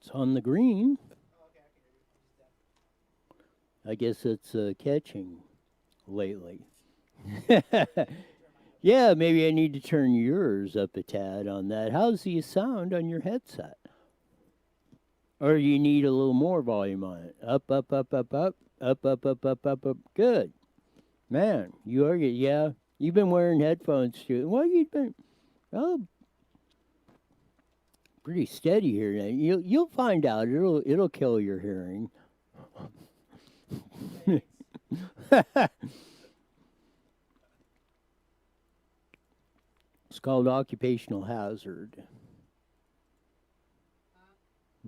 It's on the green. I guess it's catching lately. Yeah, maybe I need to turn yours up a tad on that. How's the sound on your headset? Or you need a little more volume on it? Up, up, up, up, up, up, up, up, up, up, up. Good. Man, you are, yeah. You've been wearing headphones too. Well, you've been, oh, pretty steady here. Now. You'll find out. It'll kill your hearing. It's called occupational hazard.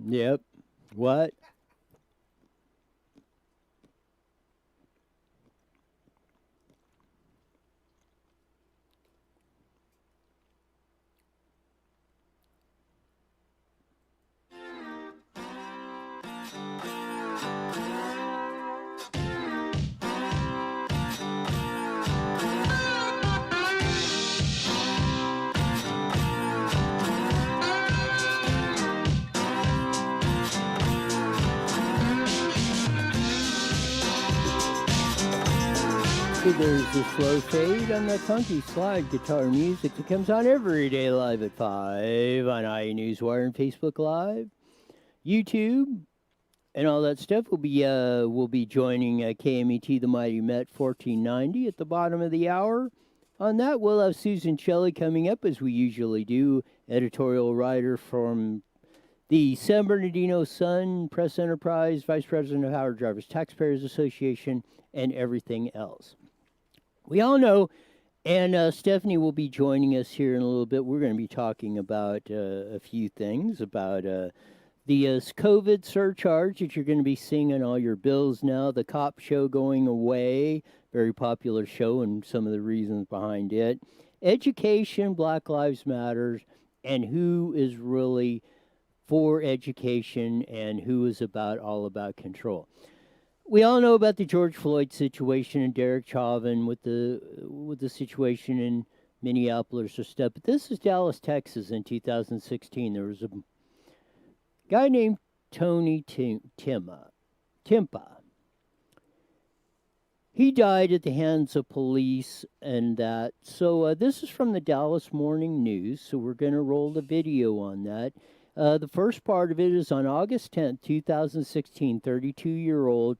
Yep. What? There's a slow fade on that funky slide guitar music that comes on every day live at 5 on Newswire and Facebook Live, YouTube, and all that stuff. We'll be joining KMET the Mighty Met 1490 at the bottom of the hour. On that, we'll have Susan Shelley coming up as we usually do, editorial writer from the San Bernardino Sun Press Enterprise, Vice President of Howard Drivers Taxpayers Association, and everything else. We all know, and Stephanie will be joining us here in a little bit. We're going to be talking about a few things, about the COVID surcharge that you're going to be seeing on all your bills now, the cop show going away, very popular show, and some of the reasons behind it, education, Black Lives Matters, and who is really for education and who is all about control. We all know about the George Floyd situation and Derek Chauvin with the situation in Minneapolis or stuff. But this is Dallas, Texas in 2016. There was a guy named Tony Timpa. He died at the hands of police and that. So this is from the Dallas Morning News. So we're going to roll the video on that. The first part of it is on August 10th, 2016, 32-year-old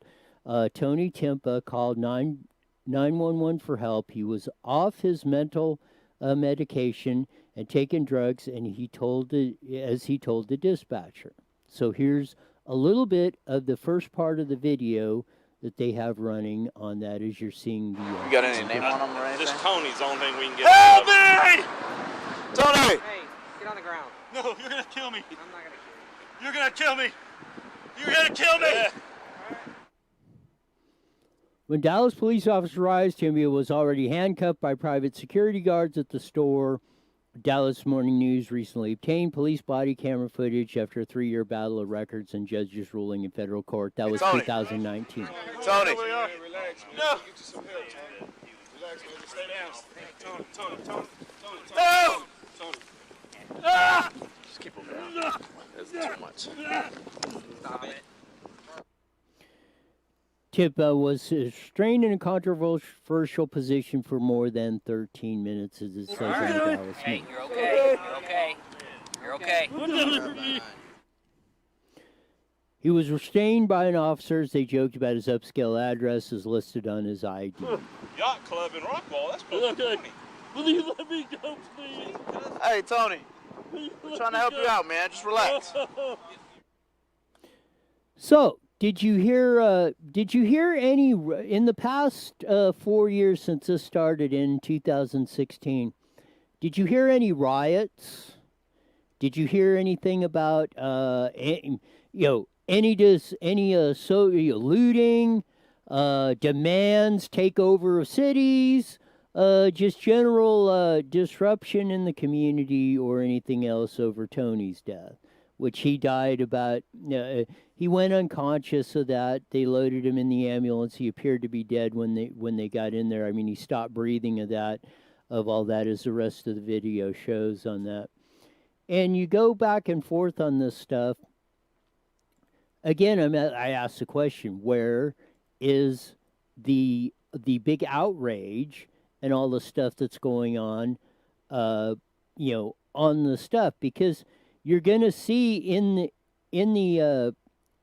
Tony Timpa called 911 for help. He was off his mental medication and taking drugs, and he told the dispatcher. So here's a little bit of the first part of the video that they have running on that as you're seeing the... You got any name on them or anything? Just Tony's the only thing we can get. Help me! Tony! Hey, get on the ground. No, you're gonna kill me. I'm not gonna kill you. You're gonna kill me. You're gonna kill me. Yeah. When Dallas police officers arrived, Timmy was already handcuffed by private security guards at the store. Dallas Morning News recently obtained police body camera footage after a 3-year battle of records and judges ruling in federal court. That was Tony. 2019. Tony! Relax. No. Get you some help, Tony. Relax, man. Stay down. Tony. No! Tony. Just keep him down. That's too much. Stop it. Timpa was restrained in a controversial position for more than 13 minutes, as it says on the Dallas Hey, News. you're okay. You're okay. You're okay. He was restrained by an officer as they joked about his upscale address as listed on his ID. Yacht Club in Rockwall. That's close to 20. Will you let me go, please? Hey, Tony. We're trying to help you out, man. Just relax. So, did you hear any in the past 4 years since this started in 2016? Did you hear any riots? Did you hear anything about looting, demands, takeover of cities, just general disruption in the community, or anything else over Tony's death, which he died about? He went unconscious of that. They loaded him in the ambulance. He appeared to be dead when they got in there. I mean, he stopped breathing of all that, as the rest of the video shows on that. And you go back and forth on this stuff. again, I asked the question: where is the big outrage and all the stuff that's going on? On the stuff, because you're going to see in the uh,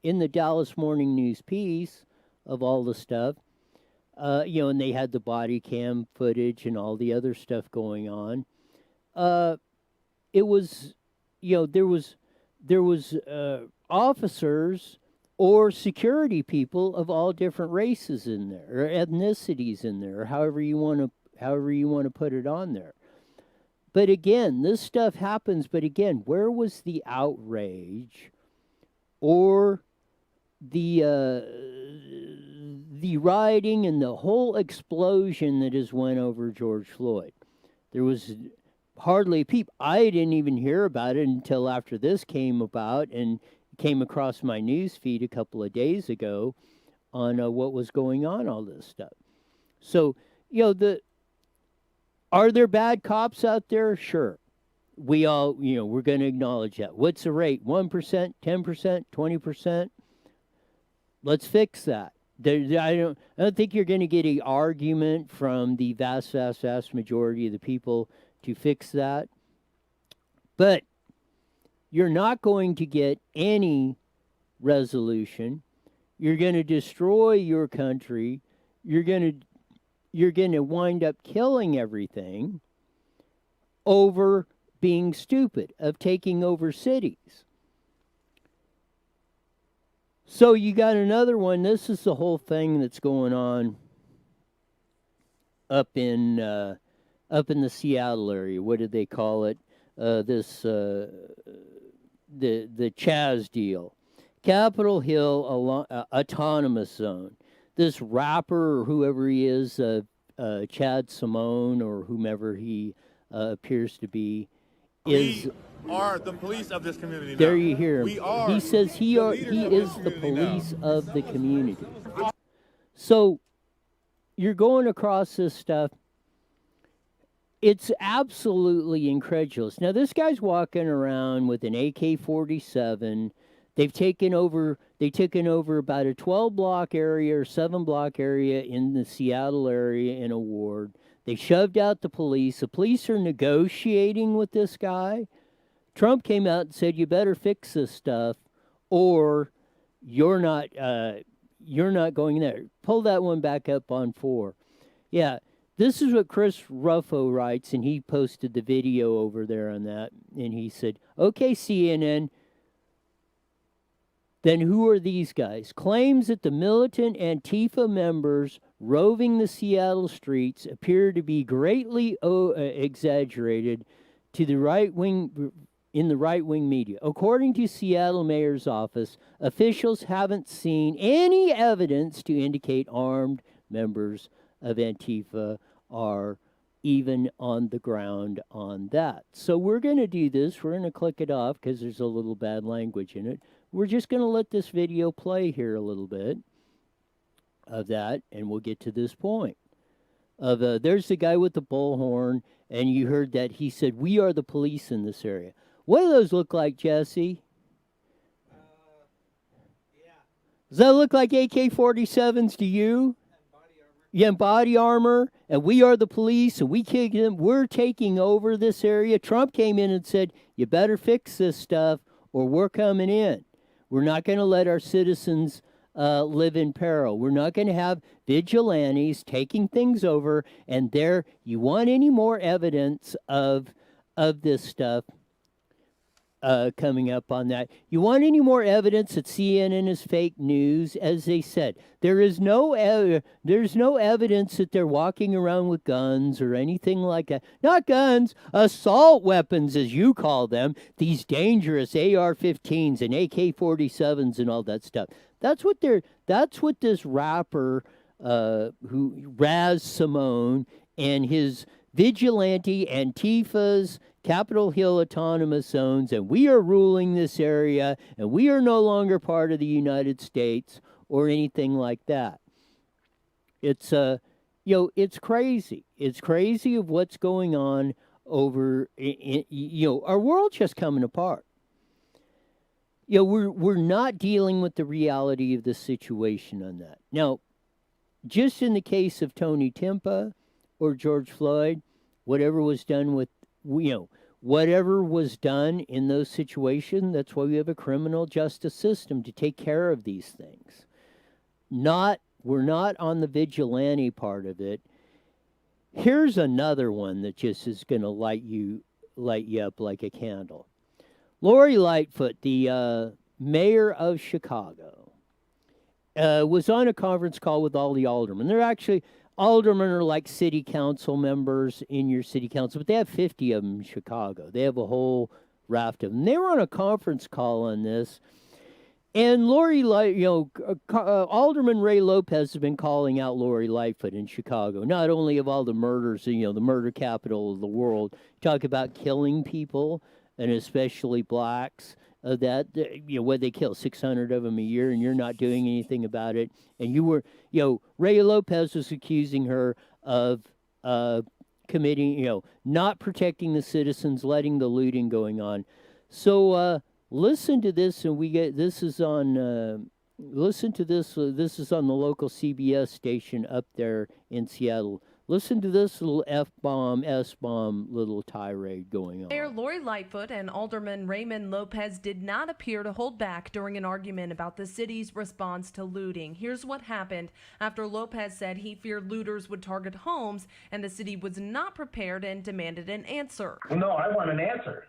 in the Dallas Morning News piece of all the stuff. And they had the body cam footage and all the other stuff going on. Uh, it was, there was officers or security people of all different races in there, or ethnicities in there, or however you want to put it on there. But again, this stuff happens. But again, where was the outrage or the rioting and the whole explosion that has went over George Floyd? There was hardly people. I didn't even hear about it until after this came about and came across my news feed a couple of days ago on what was going on, all this stuff. So, are there bad cops out there? Sure. We all, we're going to acknowledge that. What's the rate? 1%, 10%, 20%? Let's fix that. I don't think you're going to get an argument from the vast, vast, vast majority of the people to fix that. But you're not going to get any resolution. You're going to destroy your country. You're going to wind up killing everything over being stupid, of taking over cities. So you got another one. This is the whole thing that's going on up in the Seattle area. What did they call it? The Chaz deal, Capitol Hill Autonomous Zone. This rapper or whoever he is, Chad Simone or whomever he appears to be, is. We are the police of this community now. There you hear him. We are. He says he is the police of the community. So you're going across this stuff. It's absolutely incredulous. Now this guy's walking around with an AK-47. They've taken over about a 12-block area or 7-block area in the Seattle area in a ward. They shoved out the police. The police are negotiating with this guy. Trump came out and said, "You better fix this stuff, or you're not going there." Pull that one back up on 4. Yeah, this is what Chris Ruffo writes, and he posted the video over there on that, and he said, "Okay, CNN, then who are these guys? Claims that the militant Antifa members roving the Seattle streets appear to be greatly exaggerated to the right-wing in the right-wing media. According to Seattle Mayor's office, officials haven't seen any evidence to indicate armed members of Antifa are even on the ground on that." So we're going to do this. We're going to click it off because there's a little bad language in it. We're just going to let this video play here a little bit of that, and we'll get to this point. There's the guy with the bullhorn, and you heard that he said, "We are the police in this area." What do those look like, Jesse? Yeah. Does that look like AK-47s to you? Yeah, body armor, and we are the police, and we kick them. We're taking over this area. Trump came in and said, "You better fix this stuff, or we're coming in. We're not going to let our citizens live in peril. We're not going to have vigilantes taking things over." And there, you want any more evidence of this stuff coming up on that? You want any more evidence that CNN is fake news? As they said, there's no evidence that they're walking around with guns or anything like that. Not guns, assault weapons, as you call them. These dangerous AR-15s and AK-47s and all that stuff. That's what this rapper, who Raz Simone, and his vigilante Antifas, Capitol Hill Autonomous Zones, and we are ruling this area, and we are no longer part of the United States or anything like that. It's it's crazy. It's crazy of what's going on over. Our world's just coming apart. we're not dealing with the reality of the situation on that. Now, just in the case of Tony Timpa or George Floyd, whatever was done with, whatever was done in those situations, that's why we have a criminal justice system to take care of these things. We're not on the vigilante part of it. Here's another one that just is going to light you up like a candle. Lori Lightfoot, the mayor of Chicago, was on a conference call with all the aldermen. They're actually, aldermen are like city council members in your city council, but they have 50 of them in Chicago. They have a whole raft of them. They were on a conference call on this. And Alderman Ray Lopez has been calling out Lori Lightfoot in Chicago, not only of all the murders, the murder capital of the world, talk about killing people, and especially blacks, what they kill, 600 of them a year, and you're not doing anything about it. And Ray Lopez was accusing her of committing, not protecting the citizens, letting the looting going on. So, listen to this, and this is on. Listen to this. This is on the local CBS station up there in Seattle. Listen to this little F-bomb, S-bomb little tirade going on. Mayor Lori Lightfoot and Alderman Raymond Lopez did not appear to hold back during an argument about the city's response to looting. Here's what happened after Lopez said he feared looters would target homes and the city was not prepared and demanded an answer. Well, no, I want an answer.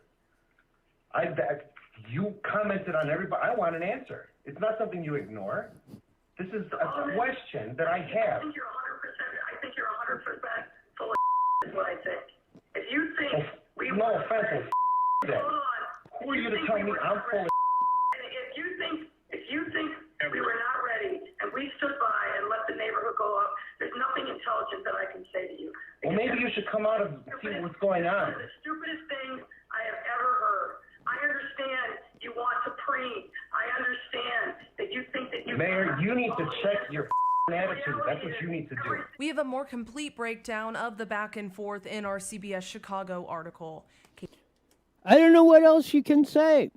You commented on everybody. I want an answer. It's not something you ignore. This is a question that I have. I think you're 100% full of is what I think. If you think no offense, hold on. Who are you to tell me I'm full of and if you think we were not ready and we stood by and let the neighborhood go up, there's nothing intelligent that I can say to you. Well, maybe you should come out and see what's going on. The stupidest thing I have ever heard. I understand you want to preen. I understand that you think that you... Mayor, you need to check your attitude. That's what you need to do. We have a more complete breakdown of the back and forth in our CBS Chicago article. I don't know what else you can say.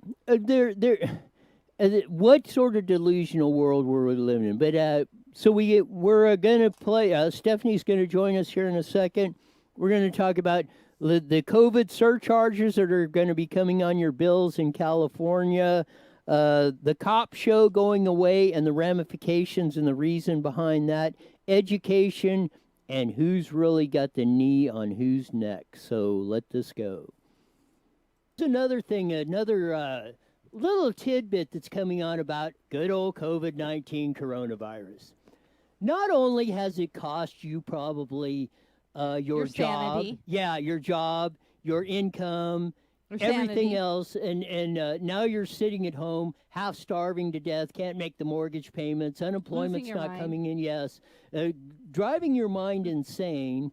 What sort of delusional world were we living in? But so we're going to play. Stephanie's going to join us here in a second. We're going to talk about the COVID surcharges that are going to be coming on your bills in California, the cop show going away and the ramifications and the reason behind that, education, and who's really got the knee on whose neck. So let this go. There's another thing, another little tidbit that's coming on about good old COVID-19 coronavirus. Not only has it cost you probably your job, sanity. your job, your income, everything else, and now you're sitting at home, half starving to death, can't make the mortgage payments, unemployment's not coming in. Yes, driving your mind insane.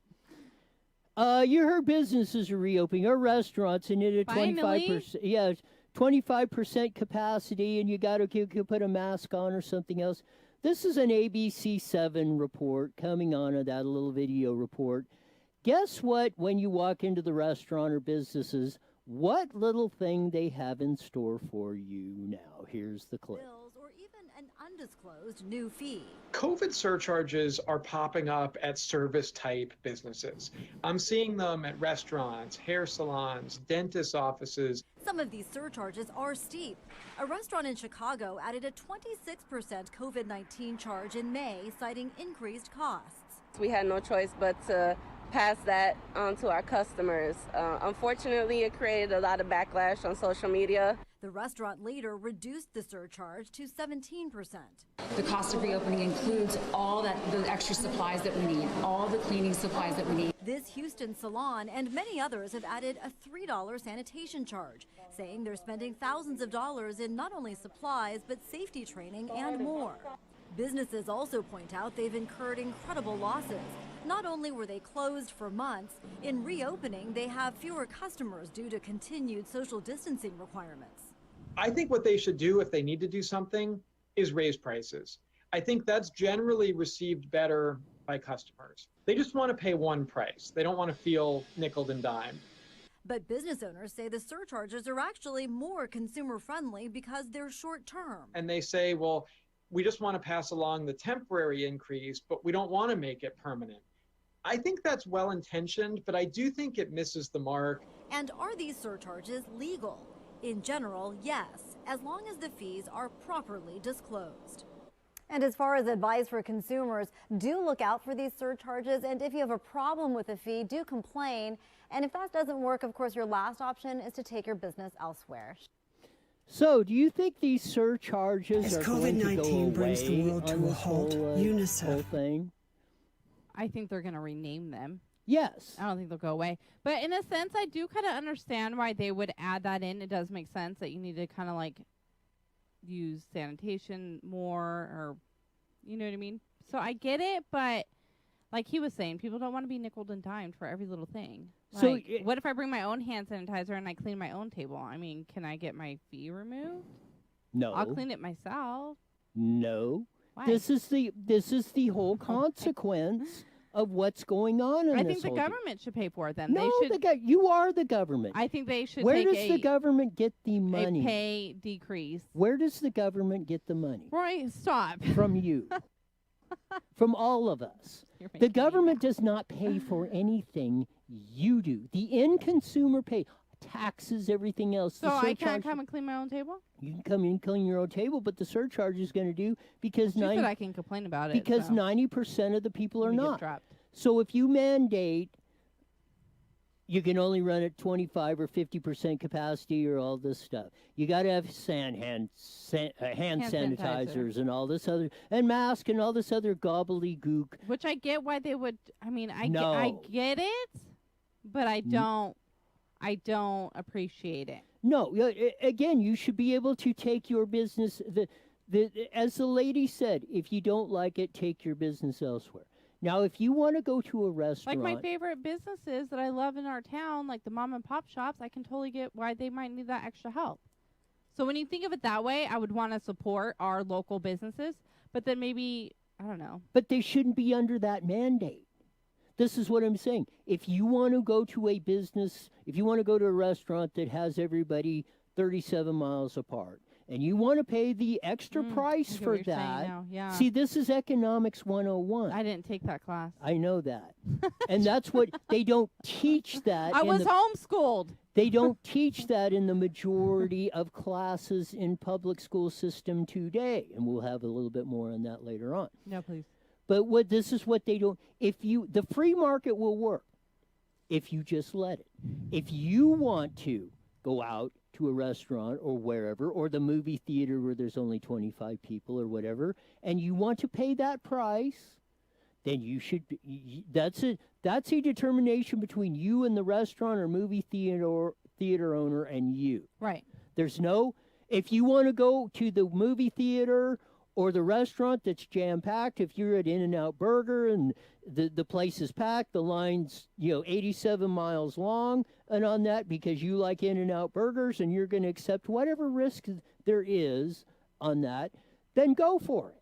You heard businesses are reopening, or restaurants, and at 25%. Yeah, 25% capacity, and you got to put a mask on or something else. This is an ABC7 report coming on that little video report. Guess what? When you walk into the restaurant or businesses, what little thing they have in store for you now. Here's the clip. Or even an undisclosed new fee. COVID surcharges are popping up at service-type businesses. I'm seeing them at restaurants, hair salons, dentist offices. Some of these surcharges are steep. A restaurant in Chicago added a 26% COVID-19 charge in May, citing increased costs. We had no choice but to pass that on to our customers. Unfortunately, it created a lot of backlash on social media. The restaurant later reduced the surcharge to 17%. The cost of reopening includes all the extra supplies that we need, all the cleaning supplies that we need. This Houston salon and many others have added a $3 sanitation charge, saying they're spending thousands of dollars in not only supplies, but safety training and more. Businesses also point out they've incurred incredible losses. Not only were they closed for months, in reopening they have fewer customers due to continued social distancing requirements. I think what they should do if they need to do something is raise prices. I think that's generally received better by customers. They just want to pay one price. They don't want to feel nickeled and dimed. But business owners say the surcharges are actually more consumer friendly because they're short term. And they say, well, we just want to pass along the temporary increase, but we don't want to make it permanent. I think that's well intentioned, but I do think it misses the mark. And are these surcharges legal? In general, yes, as long as the fees are properly disclosed. And as far as advice for consumers, do look out for these surcharges. And if you have a problem with a fee, do complain. And if that doesn't work, of course, your last option is to take your business elsewhere. So, do you think these surcharges are going to go COVID-19 brings the away world on to a this halt, whole UNICEF. thing? I think they're going to rename them. Yes. I don't think they'll go away. But in a sense, I do kind of understand why they would add that in. It does make sense that you need to kind of like use sanitation more, or you know what I mean? So I get it, but like he was saying, people don't want to be nickeled and dimed for every little thing. So Like, what if I bring my own hand sanitizer and I clean my own table? I mean, can I get my fee removed? No. I'll clean it myself. No. Why? This is the whole consequence of what's going on in I this think the whole government should pay for it then. No, they should. you are the government. I think they should Where take does the government get the money? a pay decrease. Where does the government get the money? Roy, stop. From you. From all of us. The government does not pay for anything you do. The end consumer pay taxes, everything else. So The I can't surcharge- come and clean my own table? You can come in and clean your own table, but the surcharge is going to do because She said I can complain about it. because so 90% of the people are we get not. dropped. So if you mandate you can only run at 25 or 50% capacity or all this stuff. You got to have hand sanitizers and all this other, and masks and all this other gobbledygook. Which I get why they would. I mean, I No. get it, but I don't appreciate it. No, again, you should be able to take your business. As the lady said, if you don't like it, take your business elsewhere. Now, if you want to go to a restaurant, Like my favorite businesses that I love in our town, like the mom and pop shops, I can totally get why they might need that extra help. So when you think of it that way, I would want to support our local businesses, but then maybe, I don't know. But they shouldn't be under that mandate. This is what I'm saying. If you want to go to a business, if you want to go to a restaurant that has everybody 37 miles apart, and you want to pay the extra price for that, yeah. see, this is Economics 101. I didn't take that class. I know that. And that's what, they don't teach that. I was homeschooled. They don't teach that in the majority of classes in public school system today. And we'll have a little bit more on that later on. No, please. But this is what they don't, the free market will work if you just let it. If you want to go out to a restaurant or wherever, or the movie theater where there's only 25 people or whatever, and you want to pay that price, then you should be, that's a determination between you and the restaurant or movie theater owner and you. Right. There's no, if you want to go to the movie theater or the restaurant that's jam-packed, if you're at In-N-Out Burger and the place is packed, the line's 87 miles long, and on that because you like In-N-Out Burgers and you're going to accept whatever risk there is on that, then go for it.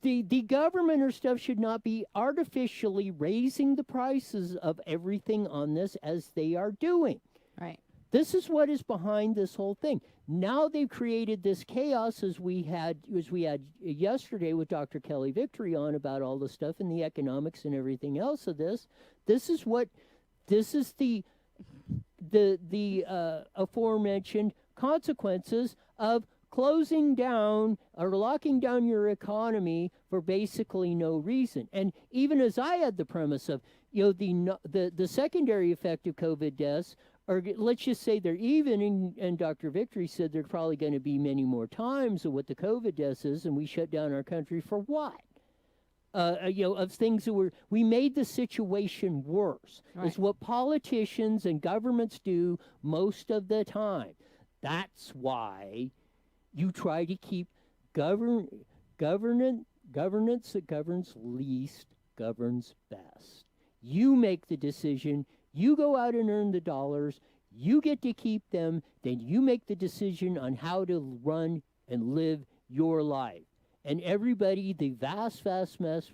The government or stuff should not be artificially raising the prices of everything on this as they are doing. Right. This is what is behind this whole thing. Now they've created this chaos as we had yesterday with Dr. Kelly Victory on about all the stuff and the economics and everything else of this. This is the aforementioned consequences of closing down or locking down your economy for basically no reason. And even as I had the premise of, the secondary effect of COVID deaths, or let's just say they're even, and Dr. Victory said there's probably going to be many more times of what the COVID deaths is, and we shut down our country for what? Of things that we made the situation worse. Right. It's what politicians and governments do most of the time. That's why you try to keep governance that governs least governs best. You make the decision. You go out and earn the dollars. You get to keep them. Then you make the decision on how to run and live your life. And everybody, the vast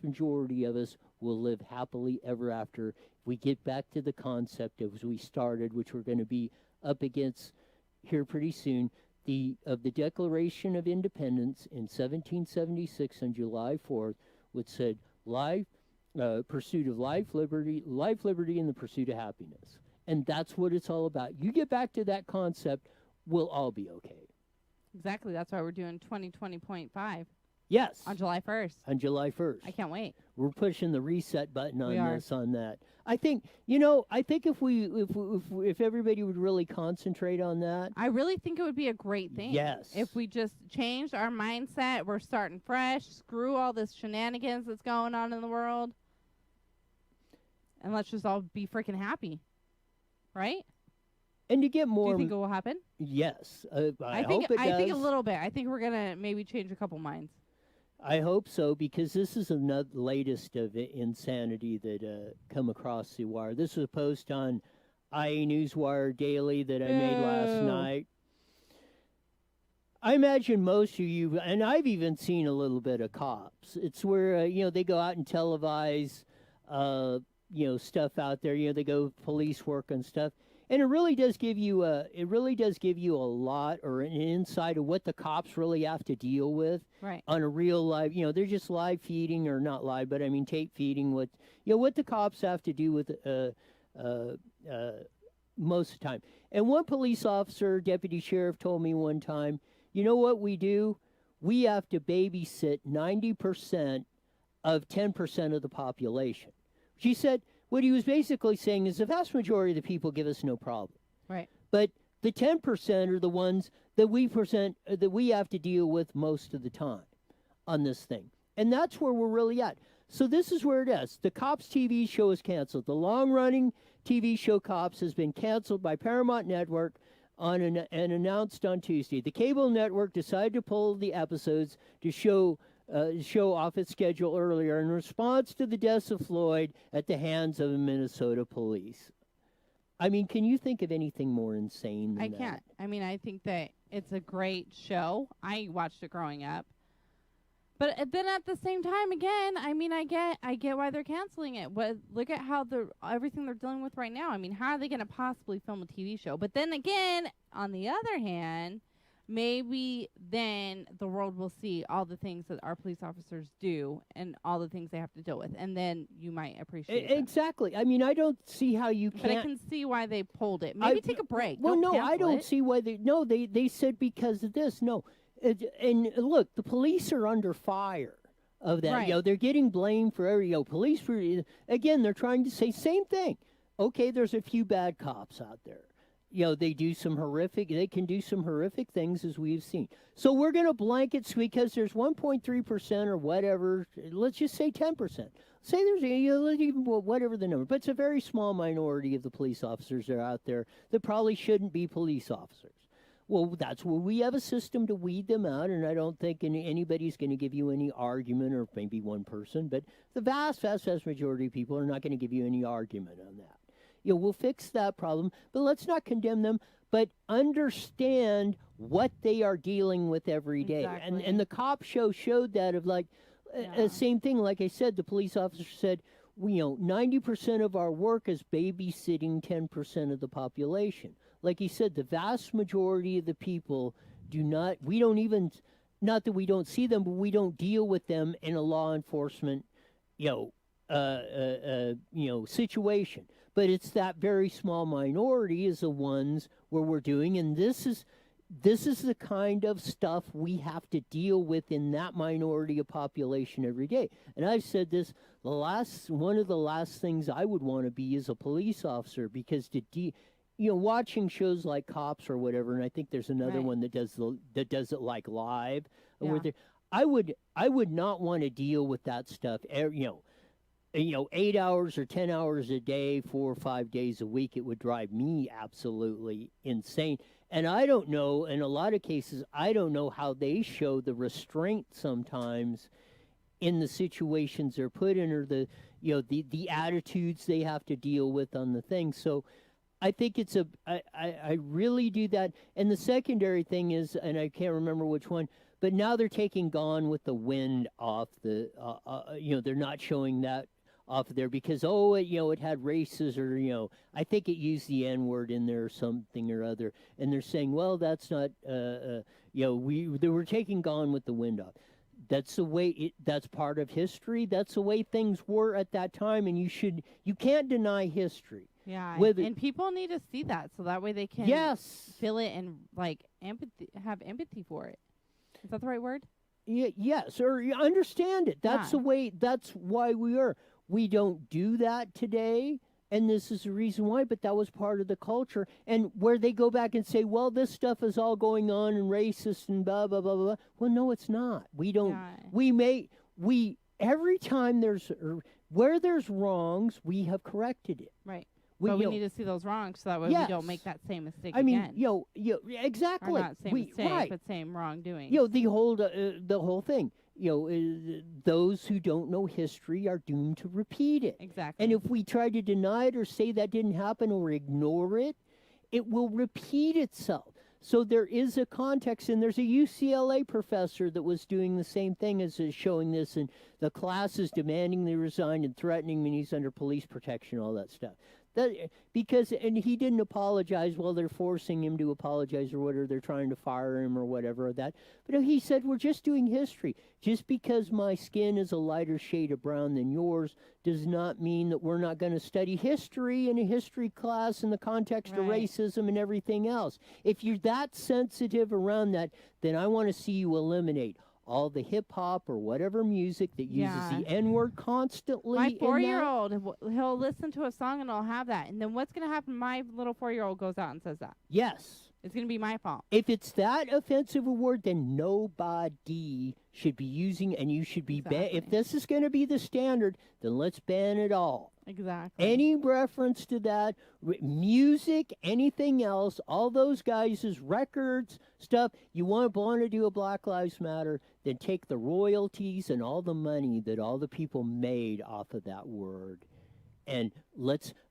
majority of us, will live happily ever after we get back to the concept as we started, which we're going to be up against here pretty soon, the Declaration of Independence in 1776 on July 4th, which said pursuit of life, liberty, and the pursuit of happiness. And that's what it's all about. You get back to that concept, we'll all be okay. Exactly. That's why we're doing 2020.5. Yes. On July 1st. On July 1st. I can't wait. We're pushing the reset button on this, on that. I think, if everybody would really concentrate on that. I really think it would be a great thing. Yes. If we just changed our mindset, we're starting fresh, screw all this shenanigans that's going on in the world, and let's just all be freaking happy. Right? And to get more. Do you think it will happen? Yes. I think hope it does. I think a little bit. I think we're going to maybe change a couple minds. I hope so, because this is the latest of insanity that come across the wire. This is a post on Newswire Daily that I made last night. I imagine most of you, and I've even seen a little bit of Cops. It's where they go out and televise stuff out there. They go police work and stuff. And it really does give you a lot, or an insight of what the cops really have to deal with on a real live. They're just live feeding, or not live, but I mean tape feeding what the cops have to do with most of the time. And one police officer, deputy sheriff, told me one time, you know what we do? We have to babysit 90% of 10% of the population. She said. What he was basically saying is the vast majority of the people give us no problem. Right. But the 10% are the ones that we have to deal with most of the time on this thing. And that's where we're really at. So this is where it is. The Cops TV show is canceled. The long-running TV show Cops has been canceled by Paramount Network and announced on Tuesday. The cable network decided to pull the episodes to show off its schedule earlier in response to the deaths of Floyd at the hands of the Minnesota police. I mean, can you think of anything more insane than that? I can't. I mean, I think that it's a great show. I watched it growing up. But then at the same time, again, I mean, I get why they're canceling it. But look at how everything they're dealing with right now. I mean, how are they going to possibly film a TV show? But then again, on the other hand, maybe then the world will see all the things that our police officers do and all the things they have to deal with, and then you might appreciate it. Exactly. I mean, I don't see how you can't. But I can see why they pulled it. Maybe take a break. Well, no, I don't see why they. No, they said because of this. No, and look, the police are under fire of that. Right. They're getting blamed for every. Police for again. They're trying to say same thing. Okay, there's a few bad cops out there. They can do some horrific things, as we've seen. So we're going to blanket, because there's 1.3% or whatever, let's just say 10%. Say there's whatever the number, but it's a very small minority of the police officers that are out there that probably shouldn't be police officers. Well, that's where we have a system to weed them out, and I don't think anybody's going to give you any argument, or maybe one person, but the vast, vast, vast majority of people are not going to give you any argument on that. We'll fix that problem, but let's not condemn them, but understand what they are dealing with every day. Exactly. And the cop show showed that of same thing. Like I said, the police officer said, 90% of our work is babysitting 10% of the population. Like he said, the vast majority of the people not that we don't see them, but we don't deal with them in a law enforcement, situation. But it's that very small minority is the ones where we're doing, and this is the kind of stuff we have to deal with in that minority of population every day. And I've said this, one of the last things I would want to be is a police officer, because watching shows like Cops or whatever, and I think there's another one that does it like live. Yeah. I would not want to deal with that stuff. 8 hours or 10 hours a day, 4 or 5 days a week, it would drive me absolutely insane. And I don't know, in a lot of cases, I don't know how they show the restraint sometimes in the situations they're put in, or the attitudes they have to deal with on the thing. So I think I really do that. And the secondary thing is, and I can't remember which one, but now they're taking Gone with the Wind off the, they're not showing that off of there because it had races or I think it used the N-word in there or something or other, and they're saying, well, that's not they were taking Gone with the Wind off. That's the way that's part of history. That's the way things were at that time, and you can't deny history. Yeah, Whether, and people need to see that so that way they can feel it and have empathy for it. Is that the right word? Yes, or understand it. That's the way. That's why we don't do that today, and this is the reason why. But that was part of the culture, and where they go back and say, "Well, this stuff is all going on and racist and blah blah blah blah." Well, no, it's not. We don't. Yeah. We every time where there's wrongs, we have corrected it. Right. But we need to see those wrongs so that way we don't make that same mistake again. Exactly. Or not same mistake, but same wrongdoing. The whole thing. Those who don't know history are doomed to repeat it. Exactly. And if we try to deny it or say that didn't happen or ignore it, it will repeat itself. So there is a context, and there's a UCLA professor that was doing the same thing as showing this, and the class is demanding they resign and threatening him, and he's under police protection, all that stuff. And he didn't apologize. Well, they're forcing him to apologize or whatever. They're trying to fire him or whatever of that. But he said, we're just doing history. Just because my skin is a lighter shade of brown than yours does not mean that we're not going to study history in a history class in the context of racism and everything else. If you're that sensitive around that, then I want to see you eliminate all the hip-hop or whatever music that uses the N-word constantly. My 4-year-old, he'll listen to a song and I'll have that. And then what's going to happen? My little 4-year-old goes out and says that. Yes. It's going to be my fault. If it's that offensive a word, then nobody should be using, and you should be if this is going to be the standard, then let's ban it all. Exactly. Any reference to that, music, anything else, all those guys' records, stuff, you want to do a Black Lives Matter, then take the royalties and all the money that all the people made off of that word, and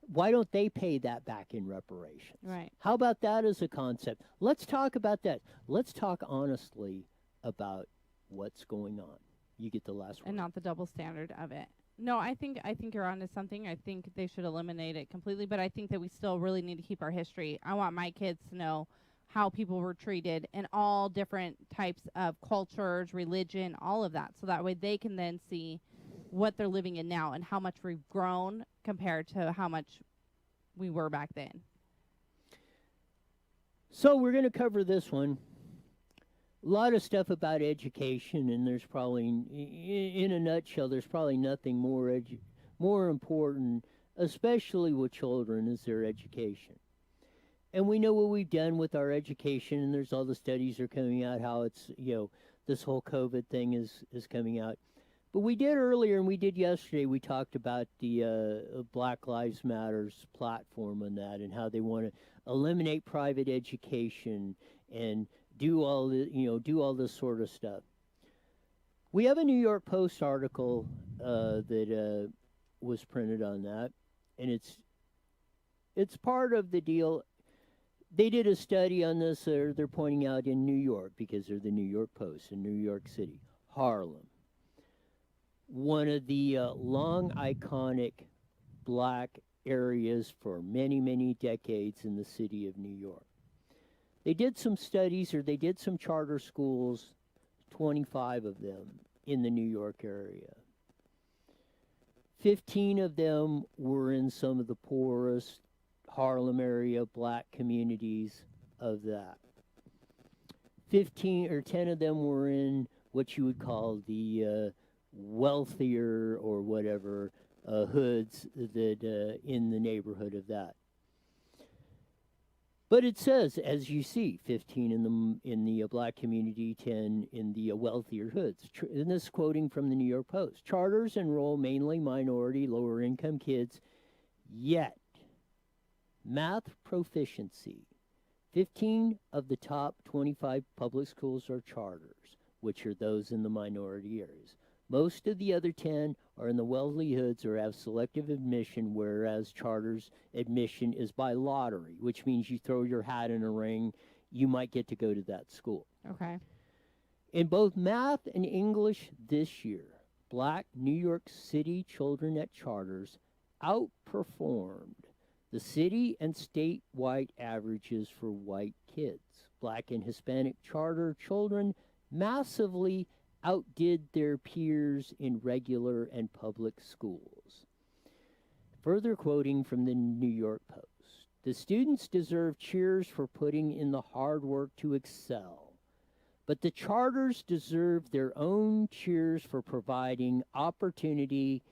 why don't they pay that back in reparations? Right. How about that as a concept? Let's talk about that. Let's talk honestly about what's going on. You get the last word. And not the double standard of it. No, I think you're onto something. I think they should eliminate it completely, but I think that we still really need to keep our history. I want my kids to know how people were treated in all different types of cultures, religion, all of that, so that way they can then see what they're living in now and how much we've grown compared to how much we were back then. So we're going to cover this one. A lot of stuff about education, and there's probably, in a nutshell, there's probably nothing more important, especially with children, is their education. And we know what we've done with our education, and there's all the studies are coming out how it's, this whole COVID thing is coming out. But we did earlier, and we did yesterday, we talked about the Black Lives Matter's platform on that and how they want to eliminate private education and do all this sort of stuff. We have a New York Post article that was printed on that, and it's part of the deal. They did a study on this. They're pointing out in New York, because they're the New York Post in New York City, Harlem, one of the long iconic black areas for many, many decades in the city of New York. They did some studies, or they did some charter schools, 25 of them in the New York area. 15 of them were in some of the poorest Harlem area black communities of that. 15 or 10 of them were in what you would call the wealthier or whatever hoods that in the neighborhood of that. But it says, as you see, 15 in the black community, 10 in the wealthier hoods. And this is quoting from the New York Post. Charters enroll mainly minority, lower-income kids, yet math proficiency. 15 of the top 25 public schools are charters, which are those in the minority areas. Most of the other 10 are in the wealthy hoods or have selective admission, whereas charters admission is by lottery, which means you throw your hat in a ring, you might get to go to that school. Okay. In both math and English this year, black New York City children at charters outperformed the city and statewide averages for white kids. Black and Hispanic charter children massively outdid their peers in regular and public schools. Further quoting from the New York Post, the students deserve cheers for putting in the hard work to excel, but the charters deserve their own cheers for providing opportunity.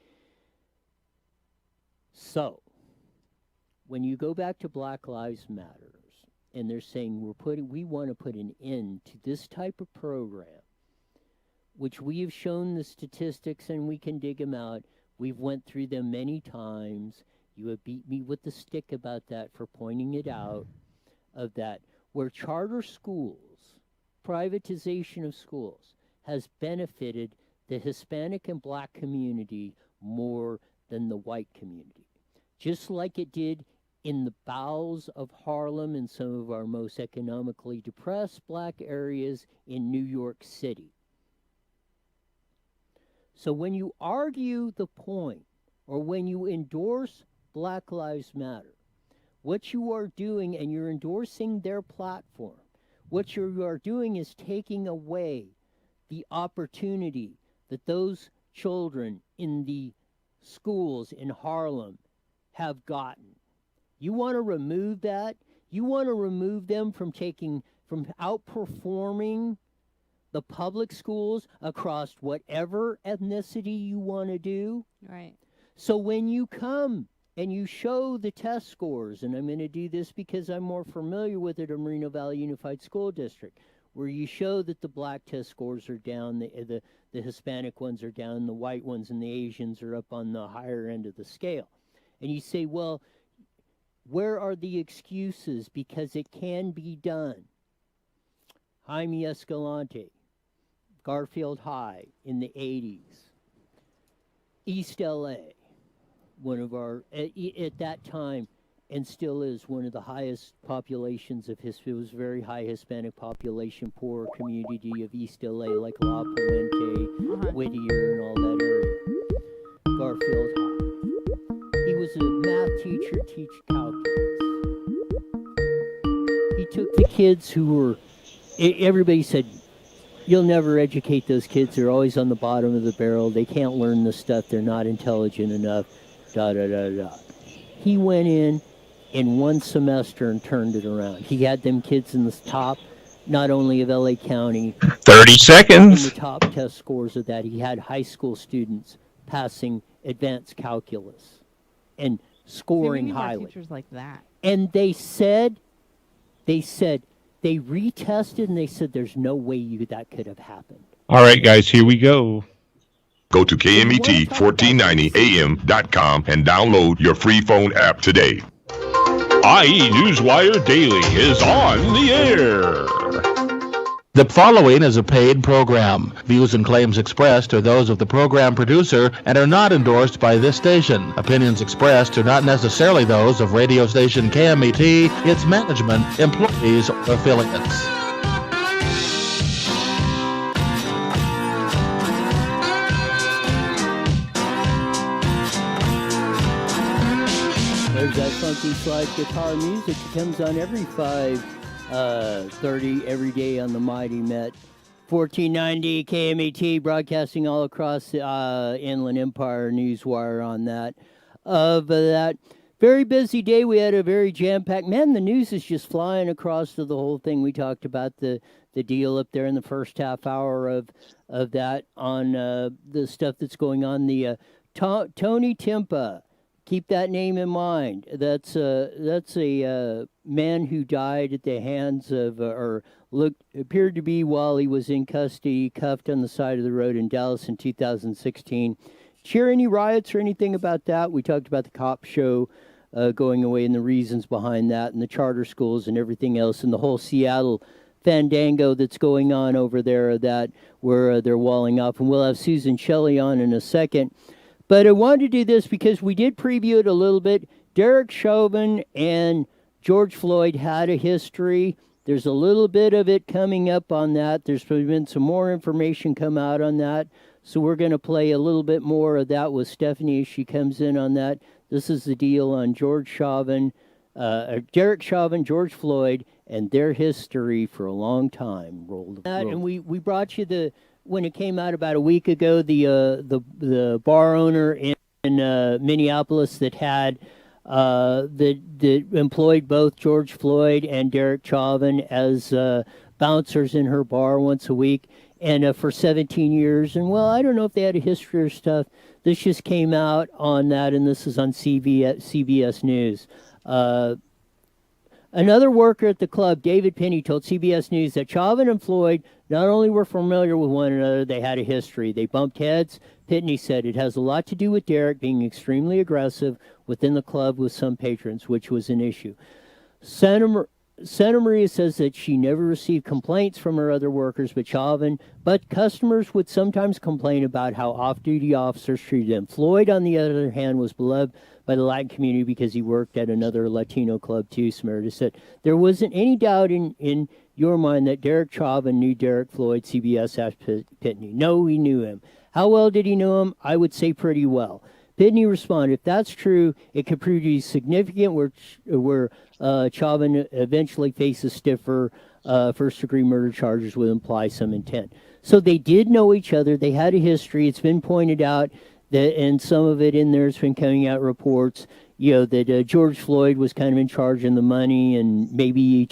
So, when you go back to Black Lives Matter, and they're saying we want to put an end to this type of program, which we have shown the statistics and we can dig them out. We've went through them many times. You have beat me with the stick about that for pointing it out, of that, where charter schools, privatization of schools, has benefited the Hispanic and black community more than the white community. Just like it did in the bowels of Harlem and some of our most economically depressed black areas in New York City. So when you argue the point, or when you endorse Black Lives Matter, what you are doing, and you're endorsing their platform, what you are doing is taking away the opportunity that those children in the schools in Harlem have gotten. You want to remove that? You want to remove them from outperforming the public schools across whatever ethnicity you want to do? Right. So when you come and you show the test scores, and I'm going to do this because I'm more familiar with it in Moreno Valley Unified School District, where you show that the black test scores are down, the Hispanic ones are down, the white ones and the Asians are up on the higher end of the scale. And you say, well, where are the excuses? Because it can be done. Jaime Escalante, Garfield High in the 80s. East LA, one of our, at that time, and still is one of the highest populations of it was very high Hispanic population, poor community of East LA, like La Puente, Whittier, and all that area. Garfield High. He was a math teacher, teach calculus. He took the kids who were, everybody said, you'll never educate those kids. They're always on the bottom of the barrel. They can't learn the stuff. They're not intelligent enough. He went in one semester and turned it around. He had them kids in the top, not only of LA County. 30 seconds. In the top test scores of that. He had high school students passing advanced calculus and scoring highly. Teachers like that. And they said, they retested and they said there's no way that could have happened. All right, guys, here we go. Go to KMET1490am.com and download your free phone app today. IE Newswire Daily is on the air. The following is a paid program. Views and claims expressed are those of the program producer and are not endorsed by this station. Opinions expressed are not necessarily those of radio station KMET, its management, employees, or affiliates. There's that funky slide guitar music that comes on every 5:30 every day on the Mighty Met. 1490 KMET, broadcasting all across the Inland Empire, Newswire on that. Of that very busy day, we had a very jam-packed, man, the news is just flying across to the whole thing. We talked about the deal up there in the first half hour of that on the stuff that's going on. The Tony Timpa. Keep that name in mind. That's a man who died at the hands of, appeared to be while he was in custody, cuffed on the side of the road in Dallas in 2016. Cheer any riots or anything about that? We talked about the cop show going away and the reasons behind that, and the charter schools and everything else, and the whole Seattle fandango that's going on over there, that where they're walling off. And we'll have Susan Shelley on in a second. But I wanted to do this because we did preview it a little bit. Derek Chauvin and George Floyd had a history. There's a little bit of it coming up on that. There's been some more information come out on that. So we're going to play a little bit more of that with Stephanie as she comes in on that. This is the deal on Derek Chauvin, George Floyd, and their history for a long time. And we brought you when it came out about a week ago, the bar owner in Minneapolis that had that employed both George Floyd and Derek Chauvin as bouncers in her bar once a week, and for 17 years. And well, I don't know if they had a history or stuff. This just came out on that, and this is on CBS News. Another worker at the club, David Penny, told CBS News that Chauvin and Floyd not only were familiar with one another, they had a history. They bumped heads. Pitney said it has a lot to do with Derek being extremely aggressive within the club with some patrons, which was an issue. Santa Maria says that she never received complaints from her other workers, but customers would sometimes complain about how off-duty officers treated them. Floyd, on the other hand, was beloved by the Latin community because he worked at another Latino club too, Smeredith said. There wasn't any doubt in your mind that Derek Chauvin knew Derek Floyd, CBS asked Pitney. No, he knew him. How well did he know him? I would say pretty well. Pitney responded, if that's true, it could prove to be significant where Chauvin eventually faces stiffer first-degree murder charges would imply some intent. So they did know each other. They had a history. It's been pointed out that, and some of it in there's been coming out reports, that George Floyd was kind of in charge of the money, and maybe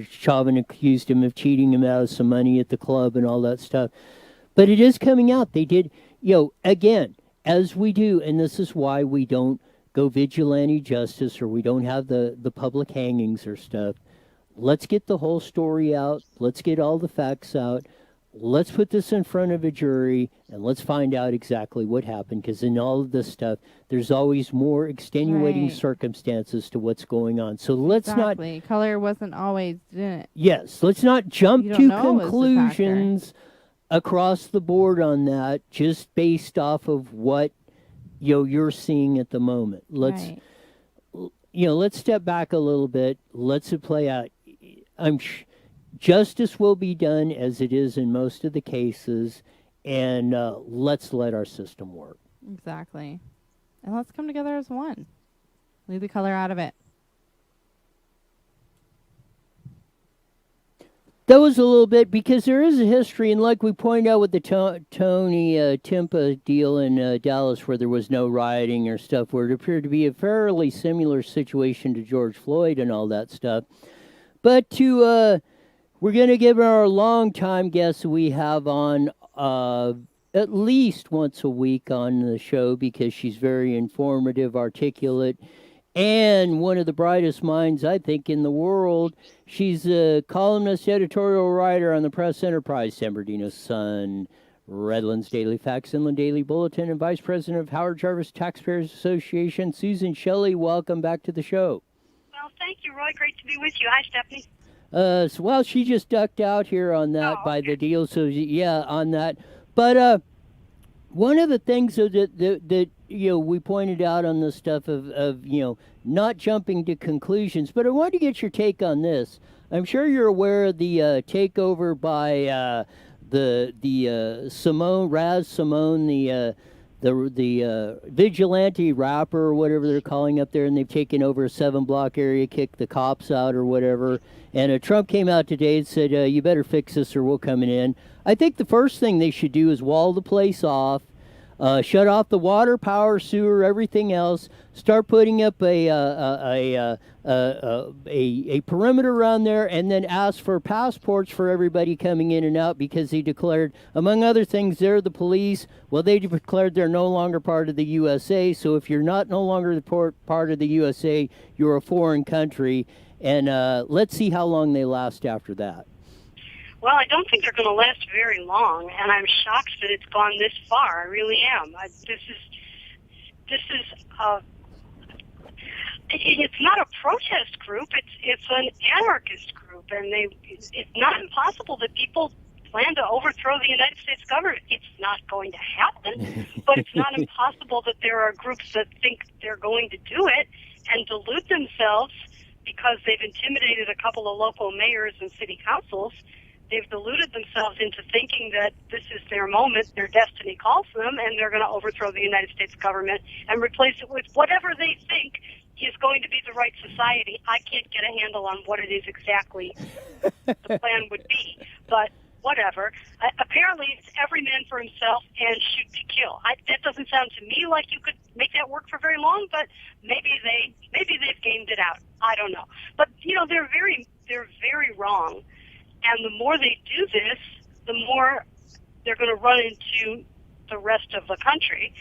Chauvin accused him of cheating him out of some money at the club and all that stuff. But it is coming out. They did, again, as we do, and this is why we don't go vigilante justice or we don't have the public hangings or stuff. Let's get the whole story out. Let's get all the facts out. Let's put this in front of a jury and let's find out exactly what happened, because in all of this stuff, there's always more extenuating circumstances to what's going on. So let's not... Color wasn't always it. Yes, let's not jump to conclusions across the board on that just based off of what you're seeing at the moment. Let's let's step back a little bit. Let's it play out. Justice will be done as it is in most of the cases, and let's let our system work. Exactly. And let's come together as one. Leave the color out of it. That was a little bit, because there is a history, and like we pointed out with the Tony Timpa deal in Dallas, where there was no rioting or stuff, where it appeared to be a fairly similar situation to George Floyd and all that stuff. But we're going to give our longtime guest we have on at least once a week on the show, because she's very informative, articulate, and one of the brightest minds, I think, in the world. She's a columnist, editorial writer on the Press Enterprise, San Bernardino Sun, Redlands Daily Facts, Inland Daily Bulletin, and Vice President of Howard Jarvis Taxpayers Association, Susan Shelley. Welcome back to the show. Well, thank you, Roy. Great to be with you. Hi, Stephanie. Well, she just ducked out here on that by the deal, so yeah, on that. But one of the things that we pointed out on the stuff of not jumping to conclusions, but I wanted to get your take on this. I'm sure you're aware of the takeover by the Simone, Raz Simone, the vigilante rapper or whatever they're calling up there, and they've taken over a 7-block area, kicked the cops out or whatever. And Trump came out today and said, you better fix this or we'll come in. I think the first thing they should do is wall the place off, shut off the water, power, sewer, everything else, start putting up a perimeter around there, and then ask for passports for everybody coming in and out, because he declared, among other things, they're the police. Well, they declared they're no longer part of the USA, so if you're no longer the part of the USA, you're a foreign country, and let's see how long they last after that. Well, I don't think they're going to last very long, and I'm shocked that it's gone this far. I really am. It's not a protest group. It's an anarchist group, and it's not impossible that people plan to overthrow the United States government. It's not going to happen, but it's not impossible that there are groups that think they're going to do it and delude themselves because they've intimidated a couple of local mayors and city councils they've deluded themselves into thinking that this is their moment, their destiny calls them, and they're going to overthrow the United States government and replace it with whatever they think is going to be the right society. I can't get a handle on what it is exactly the plan would be, but whatever. Apparently, it's every man for himself and shoot to kill. That doesn't sound to me like you could make that work for very long, but maybe they've gamed it out. I don't know. But they're very wrong, and the more they do this, the more they're going to run into the rest of the country,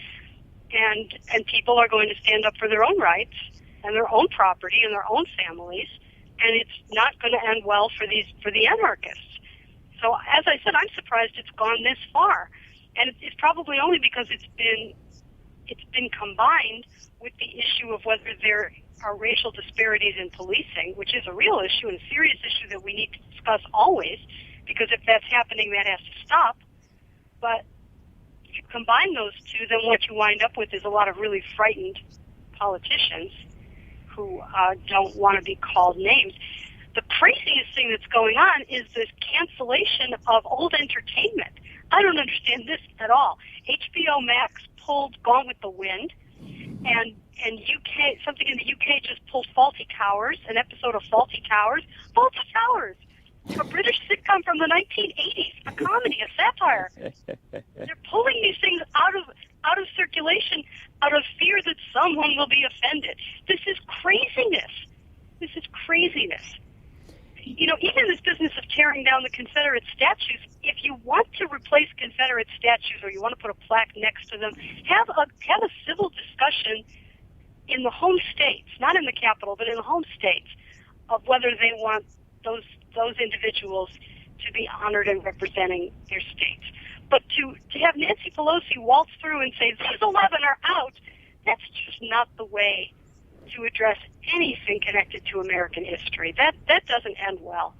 and people are going to stand up for their own rights and their own property and their own families, and it's not going to end well for the anarchists. So, as I said, I'm surprised it's gone this far, and it's probably only because it's been combined with the issue of whether there are racial disparities in policing, which is a real issue and a serious issue that we need to discuss always, because if that's happening, that has to stop. But if you combine those two, then what you wind up with is a lot of really frightened politicians who don't want to be called names. The craziest thing that's going on is this cancellation of old entertainment. I don't understand this at all. HBO Max pulled Gone with the Wind, and UK, something in the UK just pulled Fawlty Towers, an episode of Fawlty Towers. Fawlty Towers, a British sitcom from the 1980s, a comedy, a satire. They're pulling these things out of circulation out of fear that someone will be offended. This is craziness. This is craziness. Even this business of tearing down the Confederate statues, if you want to replace Confederate statues or you want to put a plaque next to them, have a civil discussion in the home states, not in the capital, but in the home states, of whether they want those individuals to be honored and representing their states. But to have Nancy Pelosi waltz through and say, these 11 are out, that's just not the way to address anything connected to American history. That doesn't end well.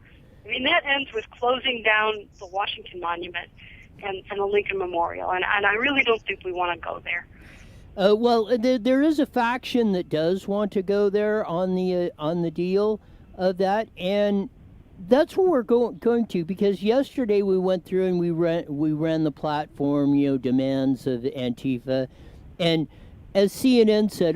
I mean, that ends with closing down the Washington Monument and the Lincoln Memorial, and I really don't think we want to go there. Well, there is a faction that does want to go there on the deal of that, and that's what we're going to, because yesterday we went through and we ran the platform, demands of Antifa, and as CNN said,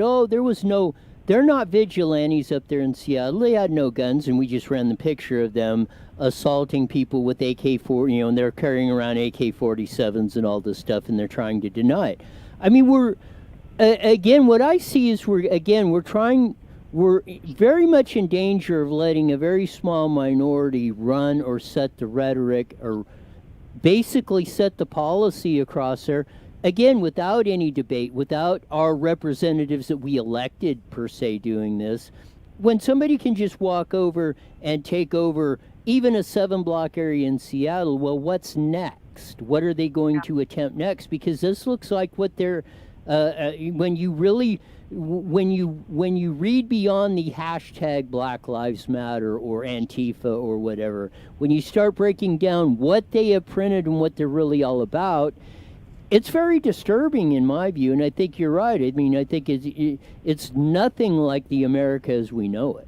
they're not vigilantes up there in Seattle. They had no guns, and we just ran the picture of them assaulting people with AK-4, and they're carrying around AK-47s and all this stuff, and they're trying to deny it. I mean, what I see is we're very much in danger of letting a very small minority run or set the rhetoric or basically set the policy across there. Again, without any debate, without our representatives that we elected, per se, doing this, when somebody can just walk over and take over even a 7-block area in Seattle, well, what's next? What are they going to attempt next? Because this looks like what they're, when you read beyond the hashtag Black Lives Matter or Antifa or whatever, when you start breaking down what they have printed and what they're really all about, it's very disturbing in my view, and I think you're right. I mean, I think it's nothing like the America as we know it.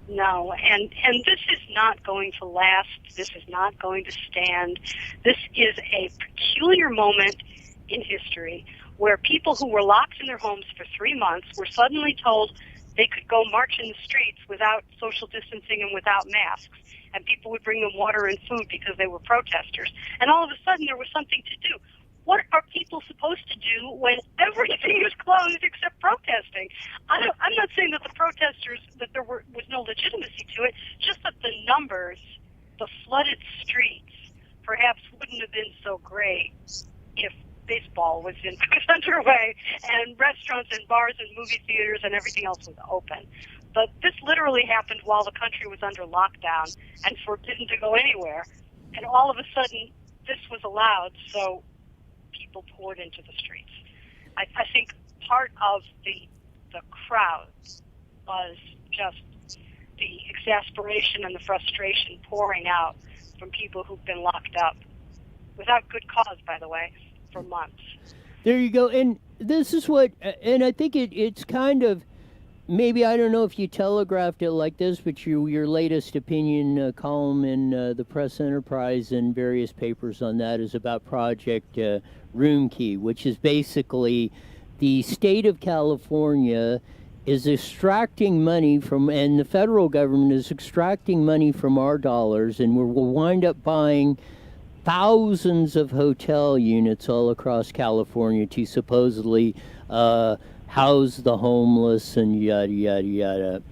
No, and this is not going to last. This is not going to stand. This is a peculiar moment in history where people who were locked in their homes for 3 months were suddenly told they could go march in the streets without social distancing and without masks, and people would bring them water and food because they were protesters. And all of a sudden there was something to do. What are people supposed to do when everything is closed except protesting? I'm not saying that the protesters, that there was no legitimacy to it, just that the numbers, the flooded streets, perhaps wouldn't have been so great if baseball was underway and restaurants and bars and movie theaters and everything else was open. But this literally happened while the country was under lockdown and forbidden to go anywhere. And all of a sudden, this was allowed, so people poured into the streets. I think part of the crowd was just the exasperation and the frustration pouring out from people who've been locked up, without good cause, by the way, for months. There you go. And this is what, and I think it's kind of, maybe I don't know if you telegraphed it like this, but your latest opinion column in the Press Enterprise and various papers on that is about Project Room Key, which is basically the state of California is extracting money from, and the federal government is extracting money from our dollars, and we'll wind up buying thousands of hotel units all across California to supposedly house the homeless and yada yada yada.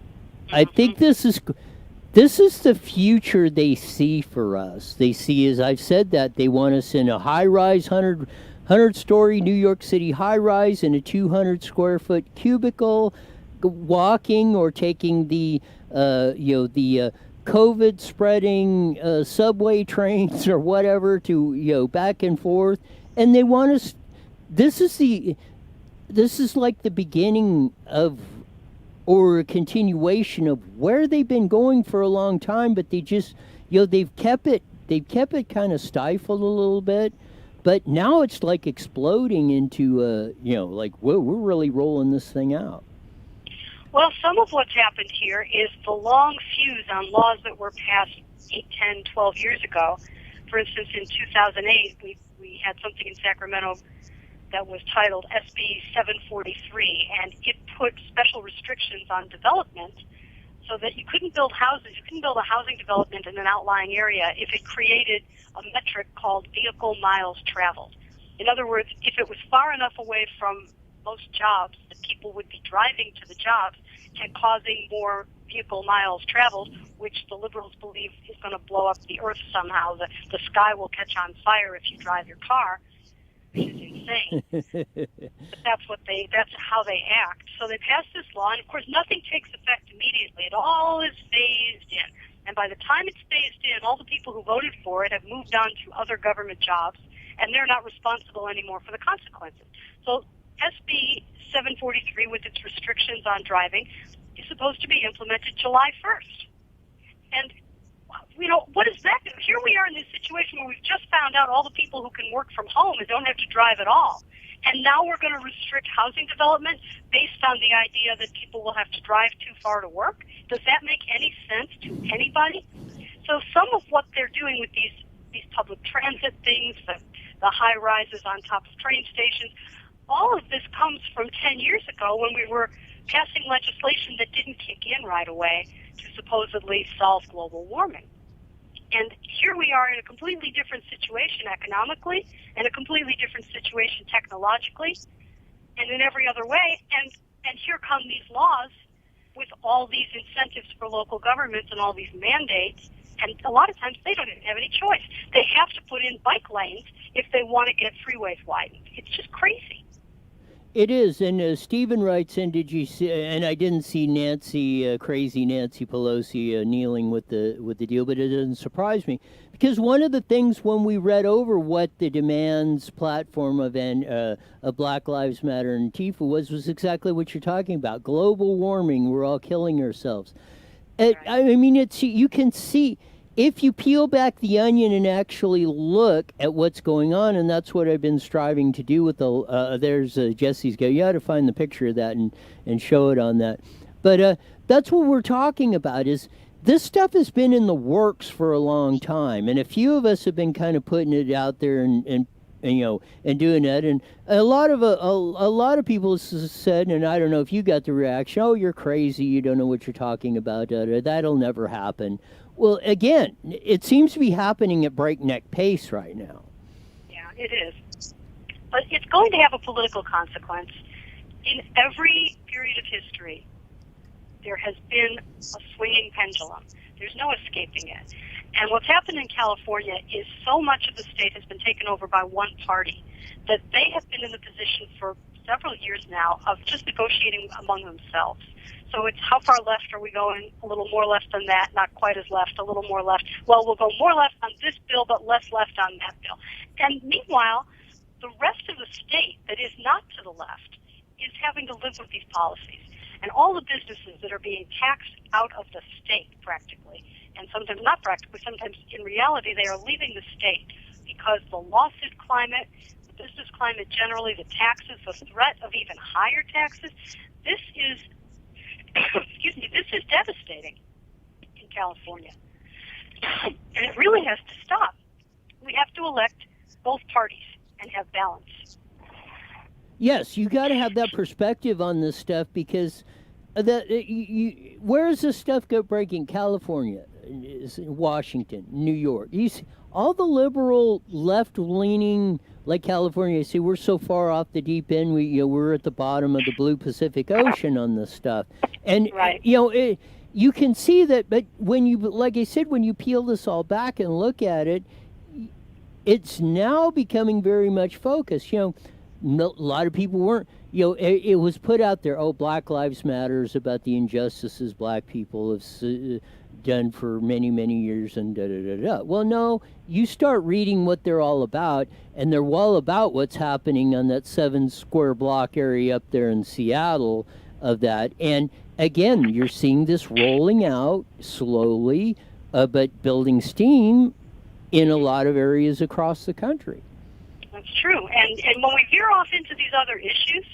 I think this is the future they see for us. They see, as I've said, that they want us in a high-rise 100-story New York City high-rise in a 200-square-foot cubicle, walking or taking the COVID spreading subway trains or whatever to back and forth, and they want us. This is like the beginning of, or a continuation of where they've been going for a long time, but they just they've kept it kind of stifled a little bit, but now it's like exploding into like we're really rolling this thing out. Well, some of what's happened here is the long fuse on laws that were passed 8, 10, 12 years ago. For instance, in 2008, we had something in Sacramento that was titled SB 743, and it put special restrictions on development so that you couldn't build houses. You couldn't build a housing development in an outlying area if it created a metric called vehicle miles traveled. In other words, if it was far enough away from most jobs that people would be driving to the jobs and causing more vehicle miles traveled, which the liberals believe is going to blow up the earth somehow. The sky will catch on fire if you drive your car, which is insane. But that's how they act. So they passed this law, and of course nothing takes effect immediately. It all is phased in. And by the time it's phased in, all the people who voted for it have moved on to other government jobs, and they're not responsible anymore for the consequences. So SB 743, with its restrictions on driving, is supposed to be implemented July 1st. And, what does that do? Here we are in this situation where we've just found out all the people who can work from home and don't have to drive at all. And now we're going to restrict housing development based on the idea that people will have to drive too far to work. Does that make any sense to anybody? So some of what they're doing with these public transit things, the high rises on top of train stations, all of this comes from 10 years ago when we were passing legislation that didn't kick in right away to supposedly solve global warming. And here we are in a completely different situation economically, and a completely different situation technologically, and in every other way. And here come these laws with all these incentives for local governments and all these mandates. And a lot of times they don't even have any choice. They have to put in bike lanes if they want to get freeways widened. It's just crazy. It is, and Stephen writes in, did you see, and I didn't see crazy Nancy Pelosi kneeling with the deal, but it doesn't surprise me, because one of the things when we read over what the demands platform of Black Lives Matter and Antifa was exactly what you're talking about. Global warming, we're all killing ourselves. I mean, you can see, if you peel back the onion and actually look at what's going on, and that's what I've been striving to do with there's Jesse's go. You ought to find the picture of that and show it on that. But that's what we're talking about, is this stuff has been in the works for a long time, and a few of us have been kind of putting it out there and doing that, and a lot of people said, and I don't know if you got the reaction, oh, you're crazy, you don't know what you're talking about, that'll never happen. Well, again, it seems to be happening at breakneck pace right now. Yeah, it is. But it's going to have a political consequence. In every period of history, there has been a swinging pendulum. There's no escaping it. And what's happened in California is so much of the state has been taken over by one party that they have been in the position for several years now of just negotiating among themselves. So it's how far left are we going? A little more left than that, not quite as left, a little more left. Well, we'll go more left on this bill, but less left on that bill. And meanwhile, the rest of the state that is not to the left is having to live with these policies. And all the businesses that are being taxed out of the state practically, and sometimes not practically, sometimes in reality they are leaving the state because the lawsuit climate, the business climate generally, the taxes, the threat of even higher taxes, this is excuse me, this is devastating in California. And it really has to stop. We have to elect both parties and have balance. Yes, you got to have that perspective on this stuff because where is this stuff breaking? California, Washington, New York. You see, all the liberal left-leaning, like California, see, we're so far off the deep end. We're at the bottom of the blue Pacific Ocean on this stuff, and you can see that. But when you, like I said, when you peel this all back and look at it, it's now becoming very much focused. A lot of people weren't. It was put out there. Oh, Black Lives Matters about the injustices Black people have done for many, many years, and da da da da. Well, no, you start reading what they're all about, and they're all about what's happening on that 7 square block area up there in Seattle of that. And again, you're seeing this rolling out slowly, but building steam in a lot of areas across the country. That's true. And when we veer off into these other issues,